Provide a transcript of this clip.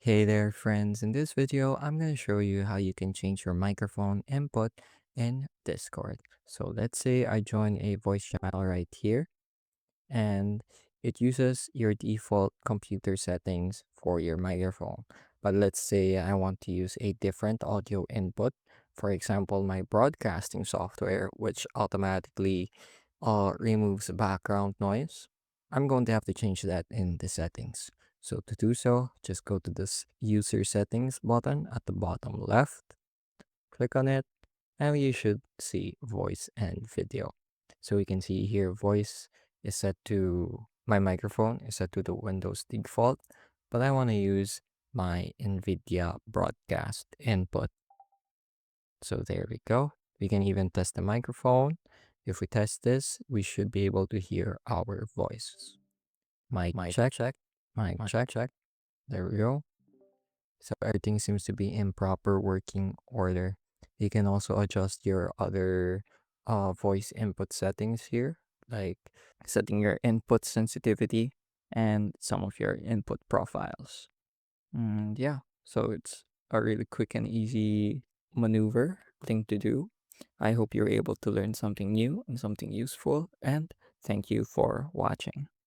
Hey there, friends. In this video, I'm going to show you how you can change your microphone input in Discord. So let's say I join a voice channel right here, and it uses your default computer settings for your microphone. But let's say I want to use a different audio input. For example, my broadcasting software, which automatically removes background noise. I'm going to have to change that in the settings. So to do so, just go to this user settings button at the bottom left, click on it, and you should see voice and video. So we can see here voice is set to my microphone is set to the Windows default, but I want to use my NVIDIA broadcast input. So there we go. We can even test the microphone. If we test this, we should be able to hear our voices. Mic check, mic check. There we go. So everything seems to be in proper working order. You can also adjust your other voice input settings here, like setting your input sensitivity and some of your input profiles. And yeah, so it's a really quick and easy maneuver thing to do. I hope you're able to learn something new and something useful, and thank you for watching.